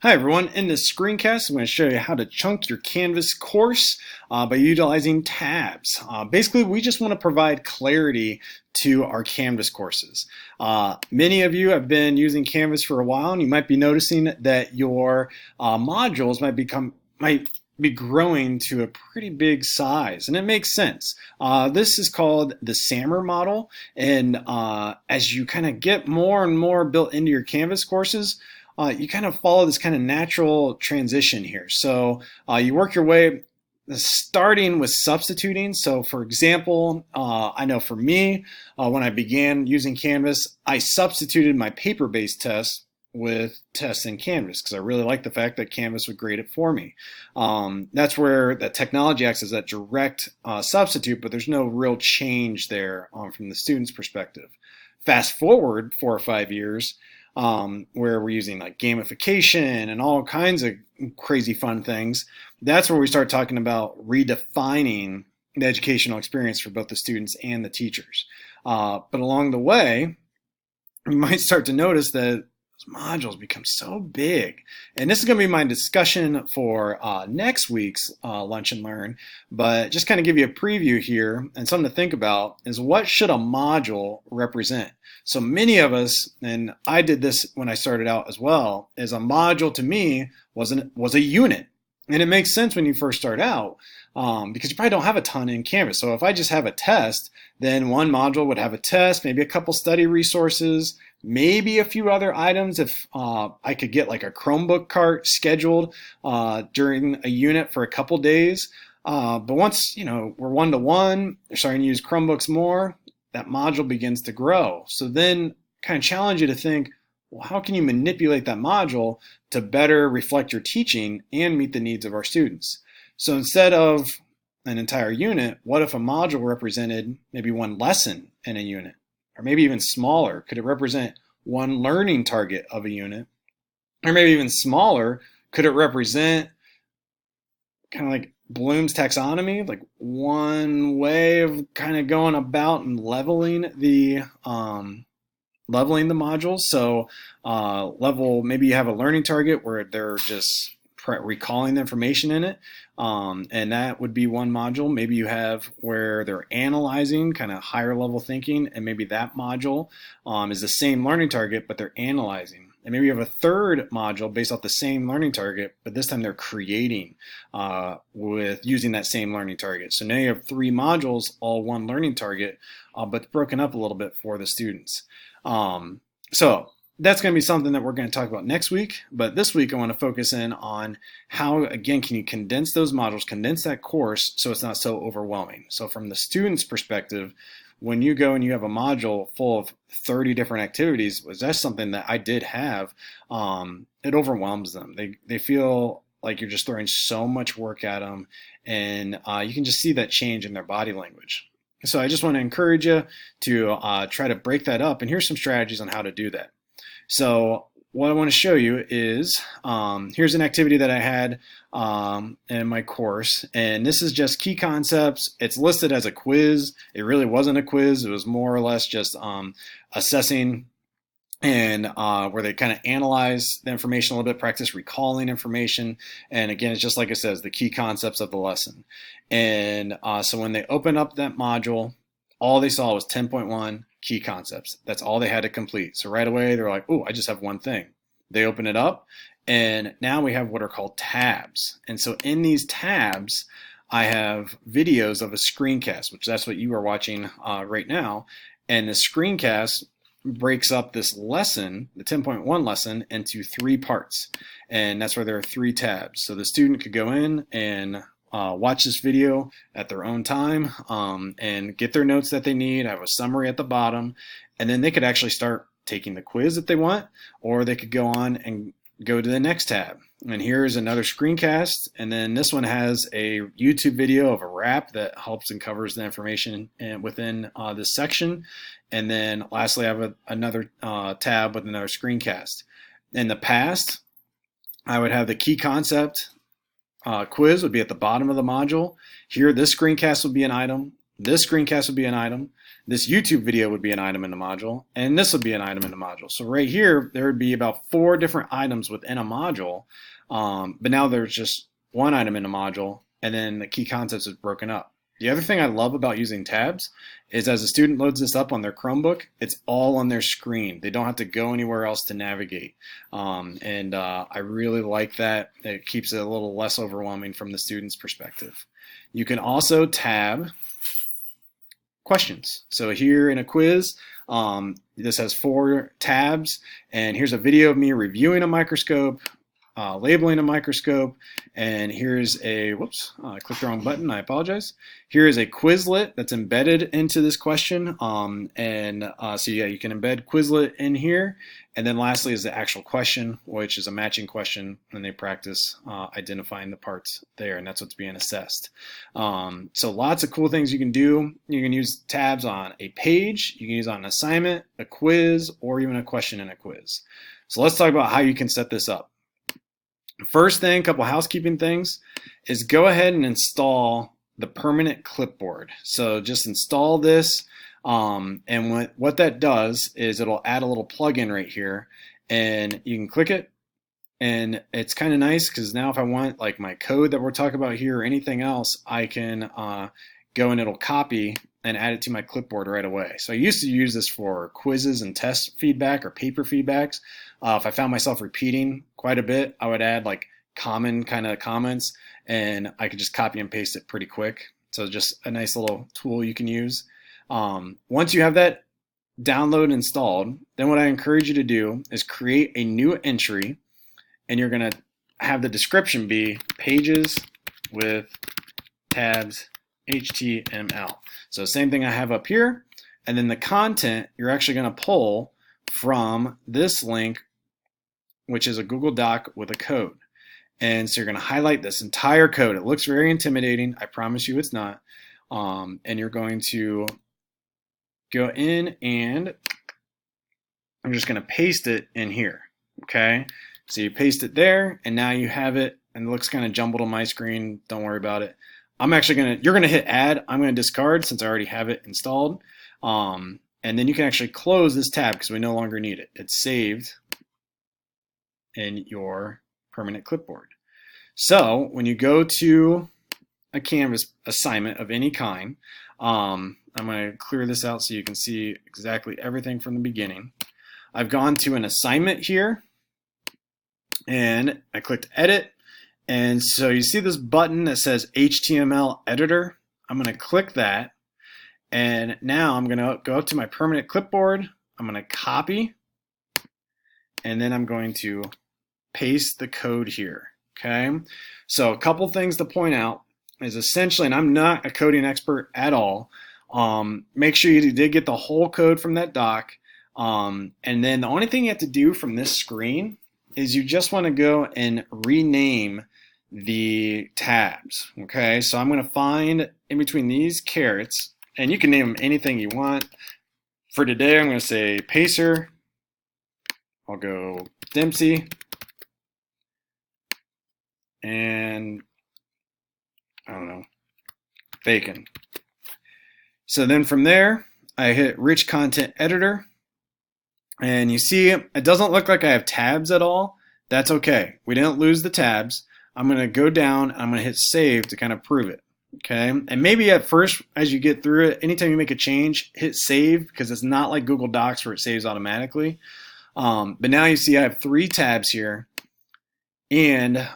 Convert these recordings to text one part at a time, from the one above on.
Hi everyone, in this screencast I'm going to show you how to chunk your Canvas course by utilizing tabs. Basically, we just want to provide clarity to our Canvas courses. Many of you have been using Canvas for a while and you might be noticing that your modules might be growing to a pretty big size, and it makes sense. This is called the SAMR model, and as you kind of get more and more built into your Canvas courses, you kind of follow this kind of natural transition here. So you work your way starting with substituting. So for example, I know for me, when I began using Canvas, I substituted my paper-based tests with tests in Canvas because I really liked the fact that Canvas would grade it for me. That's where the technology acts as that direct substitute, but there's no real change there from the student's perspective. Fast forward 4 or 5 years, where we're using like gamification and all kinds of crazy fun things. That's where we start talking about redefining the educational experience for both the students and the teachers. But along the way, you might start to notice that those modules become so big. And this is going to be my discussion for next week's Lunch and Learn, but just kind of give you a preview here, and something to think about is what should a module represent? So many of us, and I did this when I started out as well, is a module to me was a unit. And it makes sense when you first start out because you probably don't have a ton in Canvas. So if I just have a test, then one module would have a test, maybe a couple study resources, maybe a few other items if I could get like a Chromebook cart scheduled during a unit for a couple days. But once we're one-to-one, they're starting to use Chromebooks more, that module begins to grow. So then kind of challenge you to think, well, how can you manipulate that module to better reflect your teaching and meet the needs of our students? So instead of an entire unit, what if a module represented maybe one lesson in a unit? Or maybe even smaller? Could it represent one learning target of a unit? Or maybe even smaller, could it represent kind of like Bloom's taxonomy, like one way of kind of going about and leveling the modules? So maybe you have a learning target where they're just recalling the information in it, and that would be one module. Maybe you have where they're analyzing, kind of higher level thinking, and maybe that module is the same learning target, but they're analyzing. And maybe you have a third module based off the same learning target, but this time they're creating with using that same learning target. So now you have 3 modules, all one learning target, but broken up a little bit for the students. So that's going to be something that we're going to talk about next week. But this week I want to focus in on how, again, can you condense those modules, condense that course so it's not so overwhelming. So from the student's perspective, when you go and you have a module full of 30 different activities, that's something that I did have, it overwhelms them. They feel like you're just throwing so much work at them, and you can just see that change in their body language. So I just want to encourage you to try to break that up, and here's some strategies on how to do that. So what I want to show you is, here's an activity that I had in my course, and this is just key concepts. It's listed as a quiz. It really wasn't a quiz. It was more or less just assessing, and where they kind of analyze the information a little bit, practice recalling information. And again, it's just like it says, the key concepts of the lesson. And so when they open up that module, all they saw was 10.1 key concepts. That's all they had to complete. So right away, they're like, oh, I just have one thing. They open it up, and now we have what are called tabs. And so in these tabs, I have videos of a screencast, which that's what you are watching right now. And the screencast breaks up this lesson, the 10.1 lesson, into 3 parts. And that's where there are 3 tabs. So the student could go in and watch this video at their own time and get their notes that they need. I have a summary at the bottom, and then they could actually start taking the quiz if they want, or they could go on and go to the next tab. And here's another screencast, and then this one has a YouTube video of a rap that helps and covers the information within this section. And then lastly, I have another tab with another screencast. In the past, I would have the key concept quiz would be at the bottom of the module. Here, this screencast would be an item. This screencast would be an item. This YouTube video would be an item in the module, and this would be an item in the module. So right here, there would be about 4 different items within a module, but now there's just one item in the module, and then the key concepts is broken up. The other thing I love about using tabs is as a student loads this up on their Chromebook, it's all on their screen. They don't have to go anywhere else to navigate. I really like that. It keeps it a little less overwhelming from the student's perspective. You can also tab questions. So here in a quiz, this has 4 tabs, and here's a video of me reviewing a microscope, labeling a microscope, and here's a, whoops, I clicked the wrong button, I apologize. Here is a Quizlet that's embedded into this question, so yeah, you can embed Quizlet in here, and then lastly is the actual question, which is a matching question, and they practice identifying the parts there, and that's what's being assessed. So lots of cool things you can do. You can use tabs on a page, you can use on an assignment, a quiz, or even a question in a quiz. So let's talk about how you can set this up. First thing, a couple housekeeping things, is go ahead and install the permanent clipboard. So just install this, and what that does is it'll add a little plugin right here, and you can click it, and it's kind of nice because now if I want like my code that we're talking about here or anything else, I can go and it'll copy and add it to my clipboard right away. So I used to use this for quizzes and test feedback or paper feedbacks. If I found myself repeating quite a bit, I would add like common kind of comments, and I could just copy and paste it pretty quick. So just a nice little tool you can use. Once you have that download installed, then what I encourage you to do is create a new entry, and you're going to have the description be pages with tabs HTML. So same thing I have up here, and then the content you're actually going to pull from this link, which is a Google Doc with a code. And so you're going to highlight this entire code. It looks very intimidating. I promise you it's not. And you're going to go in and I'm just going to paste it in here. Okay. So you paste it there, and now you have it, and it looks kind of jumbled on my screen. Don't worry about it. You're going to hit add. I'm going to discard since I already have it installed. And then you can actually close this tab because we no longer need it. It's saved in your permanent clipboard. So when you go to a Canvas assignment of any kind, I'm going to clear this out so you can see exactly everything from the beginning. I've gone to an assignment here, and I clicked edit. And so you see this button that says HTML editor. I'm going to click that, and now I'm going to go up to my permanent clipboard. I'm going to copy, and then I'm going to paste the code here. Okay, so a couple things to point out is essentially, and I'm not a coding expert at all, make sure you did get the whole code from that doc, and then the only thing you have to do from this screen is you just want to go and rename the tabs. Okay, so I'm going to find in between these carrots, and you can name them anything you want. For today, I'm going to say Pacer. I'll go Dempsey, and I don't know, Bacon. So then from there, I hit Rich Content Editor, and you see it doesn't look like I have tabs at all. That's okay. We didn't lose the tabs. I'm going to go down, and I'm going to hit Save to kind of prove it. Okay, and maybe at first, as you get through it, anytime you make a change, hit Save, because it's not like Google Docs where it saves automatically. But now you see I have 3 tabs here, and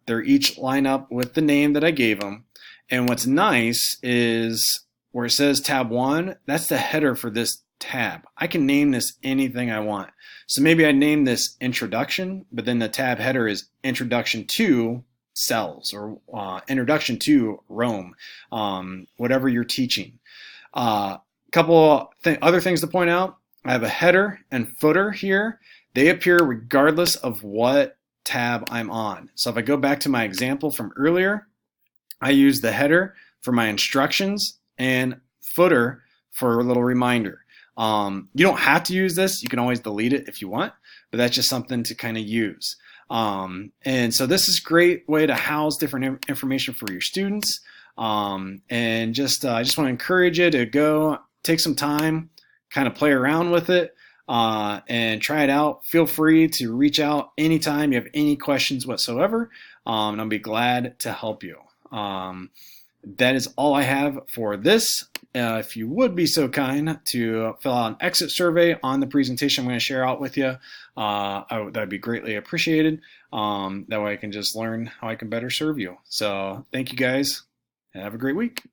they're each line up with the name that I gave them. And what's nice is where it says tab 1, that's the header for this tab. I can name this anything I want. So maybe I name this Introduction, but then the tab header is Introduction to Cells, or Introduction to Rome, whatever you're teaching. Couple other things to point out. I have a header and footer here. They appear regardless of what tab I'm on. So if I go back to my example from earlier, I use the header for my instructions and footer for a little reminder. You don't have to use this. You can always delete it if you want, but that's just something to kind of use. And so this is a great way to house different information for your students. And I just want to encourage you to go take some time, kind of play around with it, and try it out. Feel free to reach out anytime you have any questions whatsoever, and I'll be glad to help you. That is all I have for this. If you would be so kind to fill out an exit survey on the presentation I'm going to share out with you, that'd be greatly appreciated. That way I can just learn how I can better serve you. So thank you guys, and have a great week.